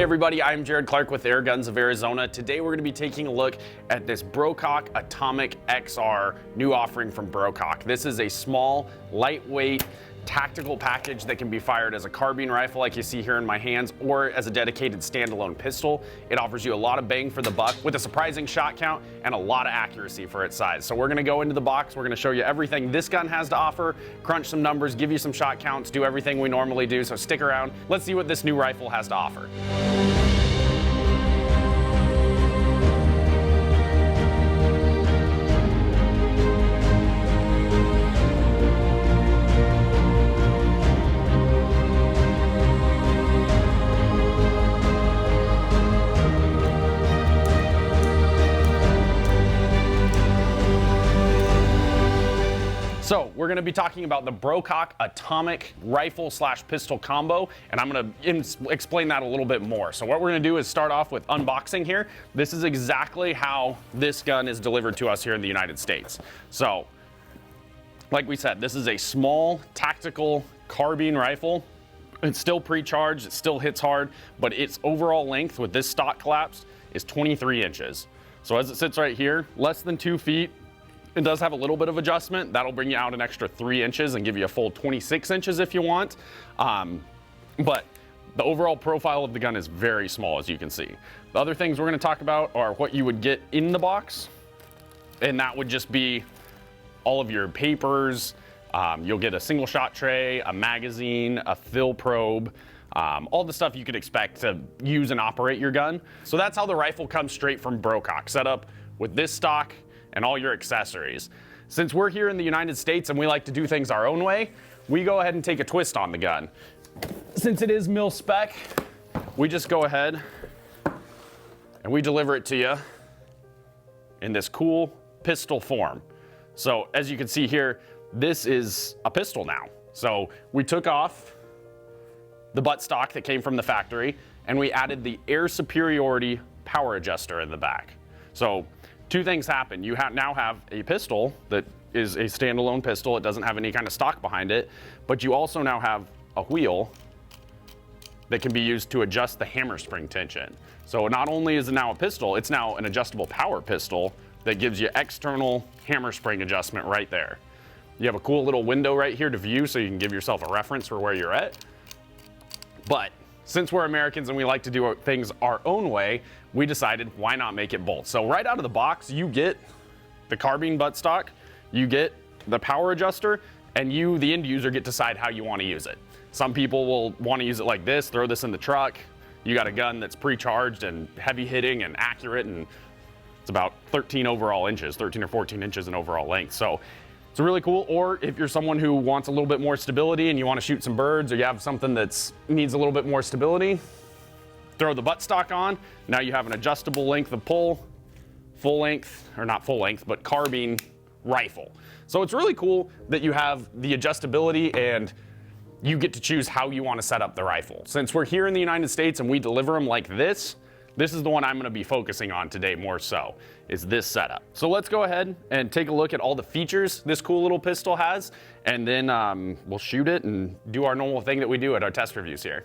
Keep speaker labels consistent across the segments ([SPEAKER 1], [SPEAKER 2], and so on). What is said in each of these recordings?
[SPEAKER 1] everybody, I'm Jared Clark with Airguns of Arizona. Today we're going to be taking a look at this Brocock Atomic XR new offering from Brocock. This is a small, lightweight, tactical package that can be fired as a carbine rifle like you see here in my hands, or as a dedicated standalone pistol. It offers you a lot of bang for the buck with a surprising shot count and a lot of accuracy for its size. So we're going to go into the box, we're going to show you everything this gun has to offer, crunch some numbers, give you some shot counts, do everything we normally do, so stick around. Let's see what this new rifle has to offer. So we're going to be talking about the Brocock Atomic rifle / pistol combo, and I'm going to explain that a little bit more. So what we're going to do is start off with unboxing here. This is exactly how this gun is delivered to us here in the United States. So like we said, this is a small tactical carbine rifle. It's still pre-charged, it still hits hard, but its overall length with this stock collapse is 23 inches. So as it sits right here, less than 2 feet. It does have a little bit of adjustment. That'll bring you out an extra 3 inches and give you a full 26 inches if you want. But the overall profile of the gun is very small, as you can see. The other things we're going to talk about are what you would get in the box. And that would just be all of your papers. You'll get a single shot tray, a magazine, a fill probe, all the stuff you could expect to use and operate your gun. So that's how the rifle comes straight from Brocock, set up with this stock and all your accessories. Since we're here in the United States and we like to do things our own way, we go ahead and take a twist on the gun. Since it is mil spec, we just go ahead and we deliver it to you in this cool pistol form. So as you can see here, this is a pistol now. So we took off the buttstock that came from the factory and we added the air superiority power adjuster in the back. So two things happen. You now have a pistol that is a standalone pistol. It doesn't have any kind of stock behind it, but you also now have a wheel that can be used to adjust the hammer spring tension. So not only is it now a pistol, it's now an adjustable power pistol that gives you external hammer spring adjustment right there. You have a cool little window right here to view so you can give yourself a reference for where you're at. But since we're Americans and we like to do things our own way, we decided why not make it both. So right out of the box, you get the carbine buttstock, you get the power adjuster, and you, the end user, get to decide how you want to use it. Some people will want to use it like this, throw this in the truck. You got a gun that's pre-charged and heavy hitting and accurate, and it's about 13 overall inches, 13 or 14 inches in overall length. So it's really cool. Or if you're someone who wants a little bit more stability and you want to shoot some birds, or you have something that needs a little bit more stability, throw the buttstock on. Now you have an adjustable length of pull, full length, or not full length, but carbine rifle. So it's really cool that you have the adjustability and you get to choose how you want to set up the rifle. Since we're here in the United States and we deliver them like this is the one I'm going to be focusing on today more so, is this setup. So let's go ahead and take a look at all the features this cool little pistol has, and then we'll shoot it and do our normal thing that we do at our test reviews here.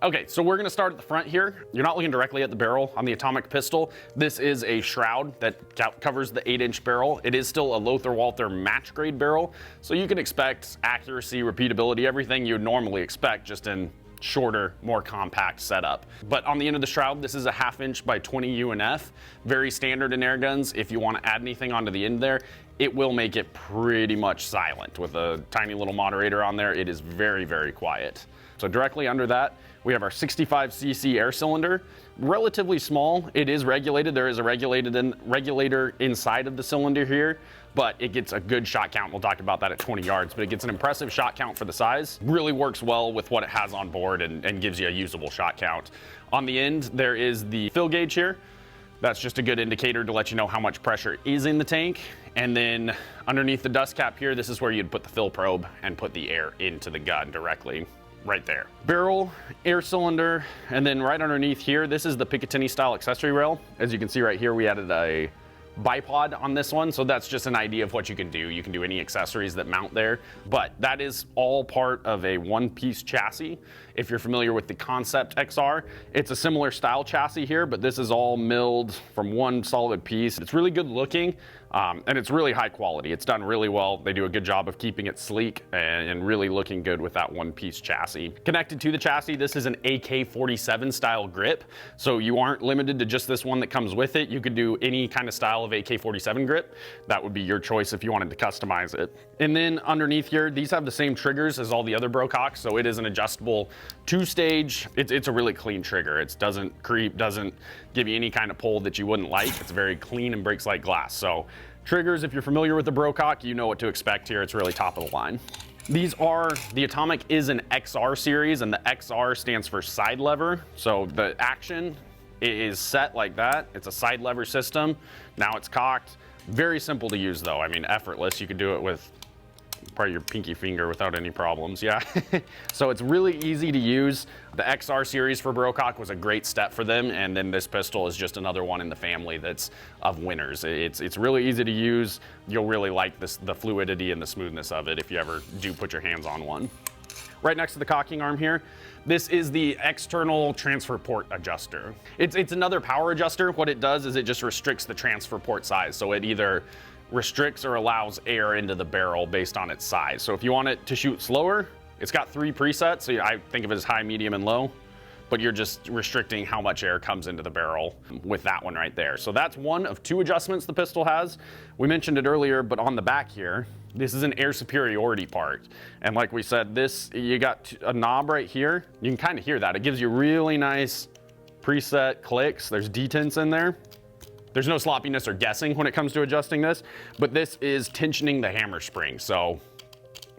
[SPEAKER 1] Okay, so we're gonna start at the front here. You're not looking directly at the barrel on the Atomic pistol. This is a shroud that covers the 8-inch barrel. It is still a Lothar Walther match grade barrel, so you can expect accuracy, repeatability, everything you would normally expect, just in shorter, more compact setup. But on the end of the shroud, this is a 1/2 inch by 20 UNF. Very standard in air guns. If you want to add anything onto the end there, it will make it pretty much silent. With a tiny little moderator on there, it is very, very quiet. So directly under that, we have our 65cc air cylinder. Relatively small. It is regulated. There is a regulator inside of the cylinder here, but it gets a good shot count. We'll talk about that at 20 yards, but it gets an impressive shot count for the size. Really works well with what it has on board and gives you a usable shot count. On the end, there is the fill gauge here. That's just a good indicator to let you know how much pressure is in the tank. And then underneath the dust cap here, this is where you'd put the fill probe and put the air into the gun directly. Right there. Barrel, air cylinder, and then right underneath here, this is the Picatinny style accessory rail. As you can see right here, we added a bipod on this one, so that's just an idea of what you can do. You can do any accessories that mount there, but that is all part of a one-piece chassis. If you're familiar with the Concept XR, it's a similar style chassis here, but this is all milled from one solid piece. It's really good looking, and it's really high quality. It's done really well. They do a good job of keeping it sleek and really looking good with that one-piece chassis. Connected to the chassis, this is an AK-47 style grip, so you aren't limited to just this one that comes with it. You could do any kind of style of AK-47 grip. That would be your choice if you wanted to customize it. And then underneath here, these have the same triggers as all the other Brococks, so it is an adjustable two-stage. It's a really clean trigger. It doesn't creep, doesn't give you any kind of pull that you wouldn't like. It's very clean and breaks like glass. So triggers, if you're familiar with the Brocock, you know what to expect here. It's really top of the line. The Atomic is an XR series, and the XR stands for side lever. So the action is set like that. It's a side lever system. Now it's cocked. Very simple to use though. I mean, effortless. You could do it with probably your pinky finger without any problems, yeah. So it's really easy to use. The XR series for Brocock was a great step for them, and then this pistol is just another one in the family that's of winners. It's really easy to use. You'll really like the fluidity and the smoothness of it if you ever do put your hands on one. Right next to the cocking arm here, this is the external transfer port adjuster. It's another power adjuster. What it does is it just restricts the transfer port size. So it either restricts or allows air into the barrel based on its size. So if you want it to shoot slower, it's got 3 presets. So I think of it as high, medium, and low, but you're just restricting how much air comes into the barrel with that one right there. So that's one of 2 adjustments the pistol has. We mentioned it earlier, but on the back here, this is an air superiority part. And like we said, you got a knob right here. You can kind of hear that. It gives you really nice preset clicks. There's detents in there. There's no sloppiness or guessing when it comes to adjusting this, but this is tensioning the hammer spring. So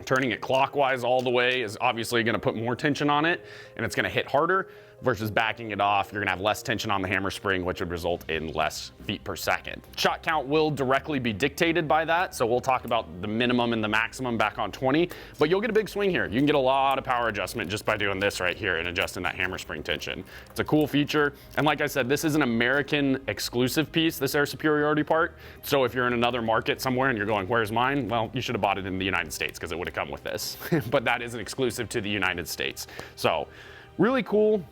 [SPEAKER 1] turning it clockwise all the way is obviously gonna put more tension on it, and it's gonna hit harder, versus backing it off, you're gonna have less tension on the hammer spring, which would result in less feet per second. Shot count will directly be dictated by that, so we'll talk about the minimum and the maximum back on 20, but you'll get a big swing here. You can get a lot of power adjustment just by doing this right here and adjusting that hammer spring tension. It's a cool feature, and like I said, this is an American exclusive piece, this air superiority part, so if you're in another market somewhere and you're going, where's mine? Well, you should have bought it in the United States because it would have come with this, but that is an exclusive to the United States. So, really cool.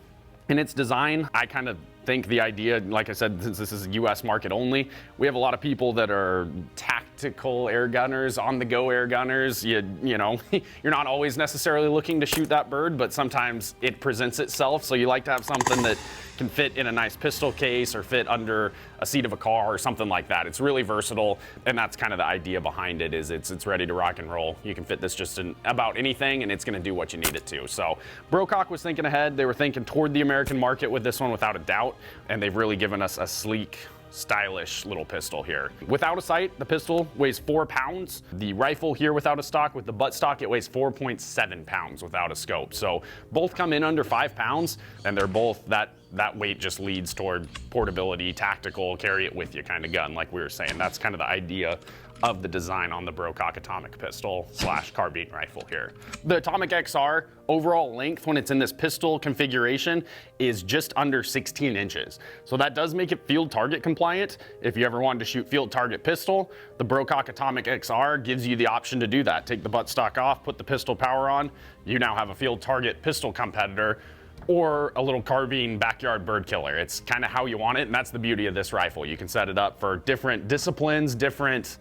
[SPEAKER 1] In its design, I kind of think the idea, like I said, since this is a US market only, we have a lot of people that are tactical air gunners, on-the-go air gunners. You know, you're not always necessarily looking to shoot that bird, but sometimes it presents itself. So you like to have something that can fit in a nice pistol case or fit under a seat of a car or something like that. It's really versatile, and that's kind of the idea behind it, is it's ready to rock and roll. You can fit this just in about anything, and it's gonna do what you need it to. So Brocock was thinking ahead. They were thinking toward the American market with this one without a doubt, and they've really given us a sleek, stylish little pistol here. Without a sight, the pistol weighs 4 pounds. The rifle here without a stock, with the butt stock, it weighs 4.7 pounds without a scope. So both come in under 5 pounds, and they're both, that weight just leads toward portability, tactical, carry it with you kind of gun, like we were saying. That's kind of the idea of the design on the Brocock Atomic pistol / carbine rifle here. The Atomic XR overall length when it's in this pistol configuration is just under 16 inches. So that does make it field target compliant. If you ever wanted to shoot field target pistol, the Brocock Atomic XR gives you the option to do that. Take the buttstock off, put the pistol power on, you now have a field target pistol competitor, or a little carbine backyard bird killer. It's kind of how you want it, and that's the beauty of this rifle. You can set it up for different disciplines, different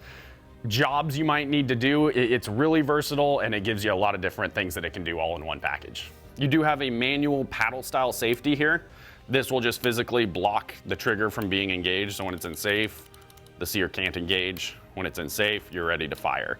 [SPEAKER 1] jobs you might need to do. It's really versatile, and it gives you a lot of different things that it can do all in one package. You do have a manual paddle style safety here. This will just physically block the trigger from being engaged, so when it's in safe, the sear can't engage. When it's in safe, you're ready to fire.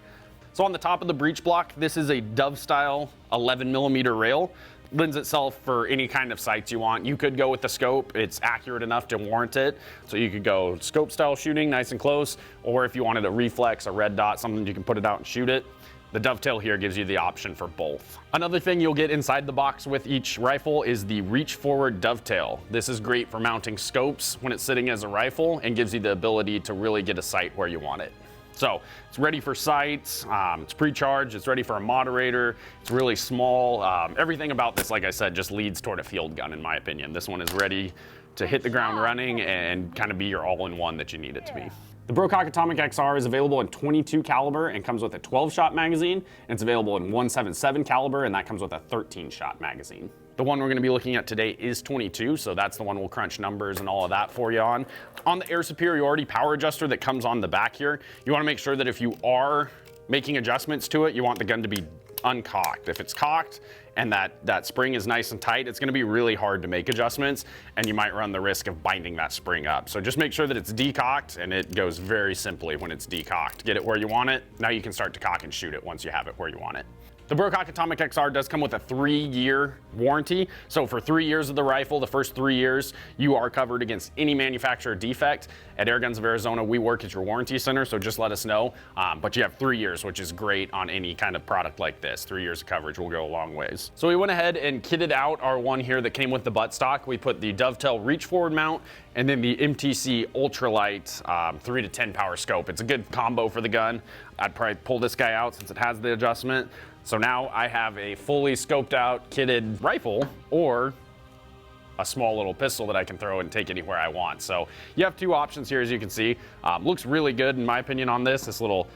[SPEAKER 1] So on the top of the breech block, this is a Dove style 11mm rail. Lends itself for any kind of sights you want. You could go with the scope. It's accurate enough to warrant it. So you could go scope style shooting, nice and close, or if you wanted a reflex, a red dot, something you can put it out and shoot it. The dovetail here gives you the option for both. Another thing you'll get inside the box with each rifle is the reach forward dovetail. This is great for mounting scopes when it's sitting as a rifle and gives you the ability to really get a sight where you want it. So it's ready for sights, it's pre-charged, it's ready for a moderator, it's really small. Everything about this, like I said, just leads toward a field gun in my opinion. This one is ready to hit the ground running and kind of be your all-in-one that you need it to be. The Brocock Atomic XR is available in 22 caliber and comes with a 12-shot magazine, and it's available in 177 caliber, and that comes with a 13-shot magazine. The one we're going to be looking at today is 22, so that's the one we'll crunch numbers and all of that for you on. On the air superiority power adjuster that comes on the back here, you want to make sure that if you are making adjustments to it, you want the gun to be uncocked. If it's cocked and that spring is nice and tight, it's going to be really hard to make adjustments, and you might run the risk of binding that spring up. So just make sure that it's decocked, and it goes very simply when it's decocked. Get it where you want it. Now you can start to cock and shoot it once you have it where you want it. The Brocock Atomic XR does come with a 3-year warranty. So for 3 years of the rifle, the first 3 years, you are covered against any manufacturer defect. At Airguns of Arizona, we work at your warranty center, so just let us know. But you have 3 years, which is great on any kind of product like this. 3 years of coverage will go a long ways. So we went ahead and kitted out our one here that came with the buttstock. We put the Dovetail reach forward mount and then the MTC ultralight 3 to 10 power scope. It's a good combo for the gun. I'd probably pull this guy out since it has the adjustment. So now I have a fully scoped out, kitted rifle, or a small little pistol that I can throw and take anywhere I want. So you have 2 options here, as you can see. Looks really good in my opinion on this little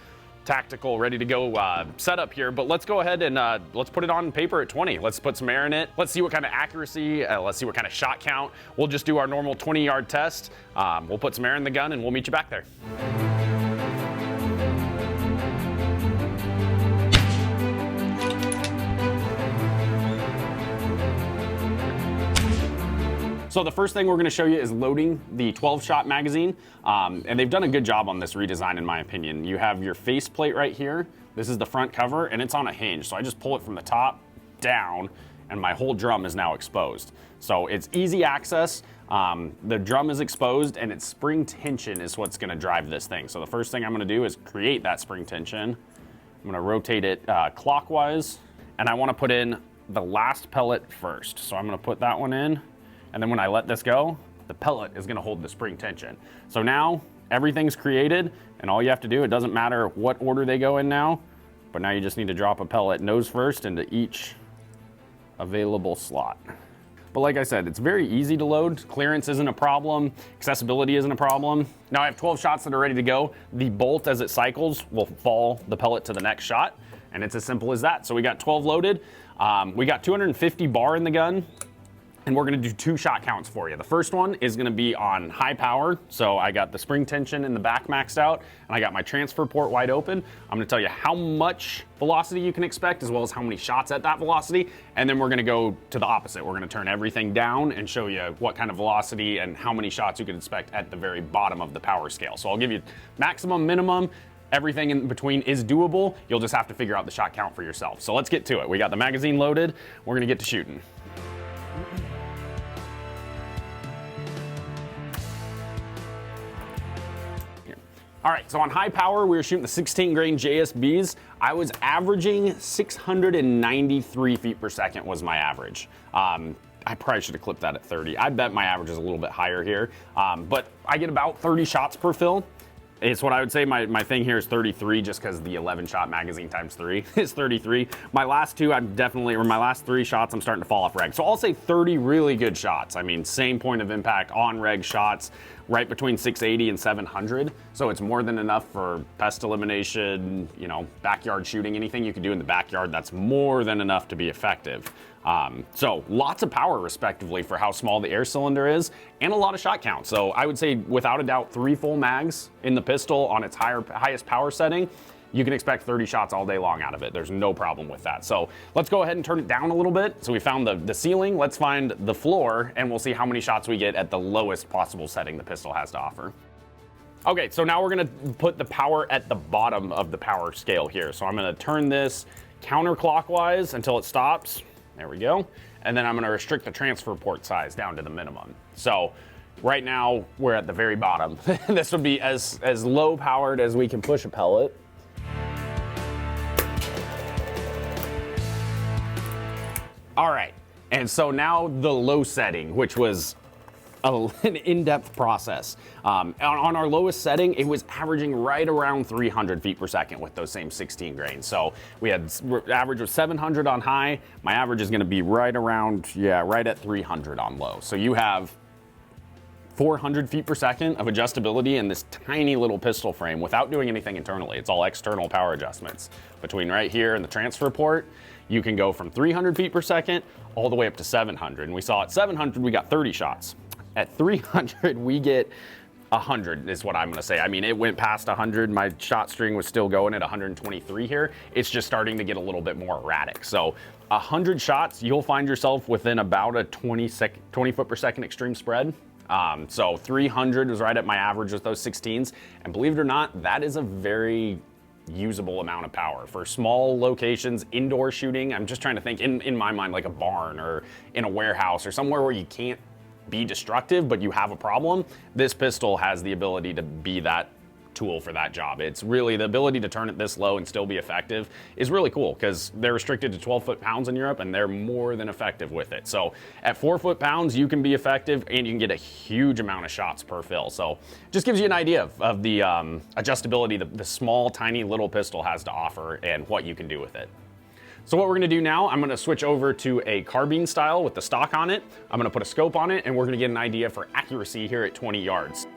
[SPEAKER 1] tactical, ready to go setup here. But let's go ahead and let's put it on paper at 20. Let's put some air in it. Let's see what kind of accuracy, let's see what kind of shot count. We'll just do our normal 20-yard test. We'll put some air in the gun and we'll meet you back there. So the first thing we're going to show you is loading the 12-shot magazine, and they've done a good job on this redesign in my opinion. You have your face plate right here. This is the front cover, and it's on a hinge. So I just pull it from the top down, and my whole drum is now exposed. So it's easy access. The drum is exposed, and its spring tension is what's going to drive this thing. So the first thing I'm going to do is create that spring tension. I'm going to rotate it clockwise, and I want to put in the last pellet first. So I'm going to put that one in. And then when I let this go, the pellet is gonna hold the spring tension. So now everything's created, and all you have to do, it doesn't matter what order they go in now, but now you just need to drop a pellet nose first into each available slot. But like I said, it's very easy to load. Clearance isn't a problem, accessibility isn't a problem. Now I have 12 shots that are ready to go. The bolt, as it cycles, will fall the pellet to the next shot, and it's as simple as that. So we got 12 loaded. We got 250 bar in the gun. And we're gonna do 2 shot counts for you. The first one is gonna be on high power. So I got the spring tension in the back maxed out, and I got my transfer port wide open. I'm gonna tell you how much velocity you can expect, as well as how many shots at that velocity. And then we're gonna go to the opposite. We're gonna turn everything down and show you what kind of velocity and how many shots you can expect at the very bottom of the power scale. So I'll give you maximum, minimum. Everything in between is doable. You'll just have to figure out the shot count for yourself. So let's get to it. We got the magazine loaded. We're gonna get to shooting. All right, so on high power, we were shooting the 16 grain JSBs. I was averaging 693 feet per second was my average. I probably should have clipped that at 30. I bet my average is a little bit higher here, but I get about 30 shots per fill. It's what I would say my thing here is 33, just because the 11-shot magazine times 3 is 33. My last 2, my last 3 shots, I'm starting to fall off reg. So I'll say 30 really good shots. I mean, same point of impact on reg shots, right between 680 and 700. So it's more than enough for pest elimination, you know, backyard shooting, anything you can do in the backyard, that's more than enough to be effective. So lots of power respectively for how small the air cylinder is, and a lot of shot count. So I would say without a doubt 3 full mags in the pistol on its highest power setting. You can expect 30 shots all day long out of it. There's no problem with that. So let's go ahead and turn it down a little bit. So we found the ceiling, let's find the floor, and we'll see how many shots we get at the lowest possible setting the pistol has to offer. Okay, so now we're gonna put the power at the bottom of the power scale here. So I'm gonna turn this counterclockwise until it stops. There we go. And then I'm gonna restrict the transfer port size down to the minimum. So right now we're at the very bottom. This would be as low powered as we can push a pellet. All right, and so now the low setting, which was an in-depth process. On our lowest setting, it was averaging right around 300 feet per second with those same 16 grains. So we had average of 700 on high. My average is gonna be right around, right at 300 on low. So you have 400 feet per second of adjustability in this tiny little pistol frame without doing anything internally. It's all external power adjustments. Between right here and the transfer port, you can go from 300 feet per second all the way up to 700. And we saw at 700, we got 30 shots. At 300, we get 100 is what I'm gonna say. I mean, it went past 100. My shot string was still going at 123 here. It's just starting to get a little bit more erratic. So 100 shots, you'll find yourself within about a 20 foot per second extreme spread. So 300 was right at my average with those 16s. And believe it or not, that is a very usable amount of power for small locations, indoor shooting. I'm just trying to think in my mind, like a barn or in a warehouse or somewhere where you can't be destructive, but you have a problem. This pistol has the ability to be that tool for that job. It's really the ability to turn it this low and still be effective is really cool because they're restricted to 12 foot-pounds in Europe and they're more than effective with it. So at 4 foot-pounds, you can be effective and you can get a huge amount of shots per fill. So just gives you an idea of the adjustability the small, tiny little pistol has to offer and what you can do with it. So what we're gonna do now, I'm gonna switch over to a carbine style with the stock on it. I'm gonna put a scope on it and we're gonna get an idea for accuracy here at 20 yards.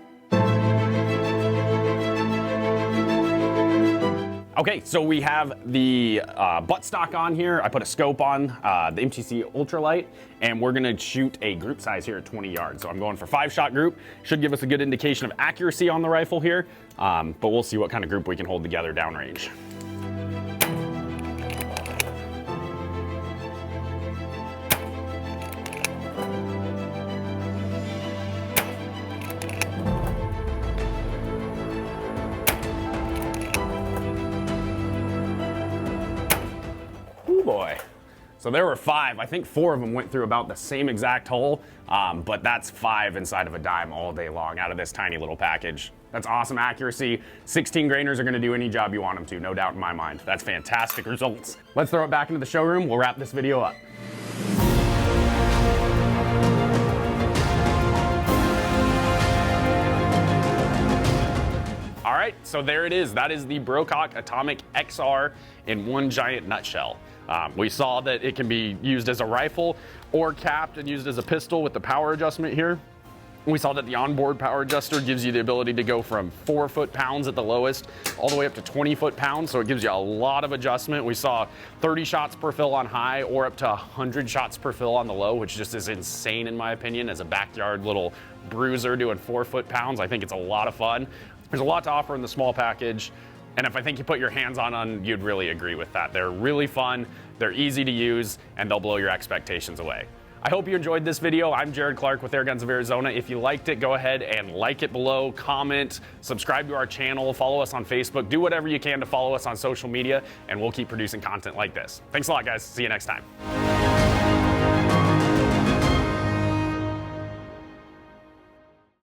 [SPEAKER 1] Okay, so we have the butt stock on here. I put a scope on the MTC Ultralight, and we're gonna shoot a group size here at 20 yards. So I'm going for 5-shot group. Should give us a good indication of accuracy on the rifle here, but we'll see what kind of group we can hold together downrange. Boy. So there were 5. I think 4 of them went through about the same exact hole, but that's 5 inside of a dime all day long out of this tiny little package. That's awesome accuracy. 16 grainers are gonna do any job you want them to, no doubt in my mind. That's fantastic results. Let's throw it back into the showroom. We'll wrap this video up. All right, so there it is. That is the Brocock Atomic XR in one giant nutshell. We saw that it can be used as a rifle or capped and used as a pistol with the power adjustment here. We saw that the onboard power adjuster gives you the ability to go from 4 foot-pounds at the lowest all the way up to 20 foot-pounds, so it gives you a lot of adjustment. We saw 30 shots per fill on high or up to 100 shots per fill on the low, which just is insane in my opinion as a backyard little bruiser doing 4 foot-pounds. I think it's a lot of fun. There's a lot to offer in the small package. And if I think you put your hands on, you'd really agree with that. They're really fun, they're easy to use, and they'll blow your expectations away. I hope you enjoyed this video. I'm Jared Clark with Airguns of Arizona. If you liked it, go ahead and like it below, comment, subscribe to our channel, follow us on Facebook, do whatever you can to follow us on social media, and we'll keep producing content like this. Thanks a lot, guys. See you next time.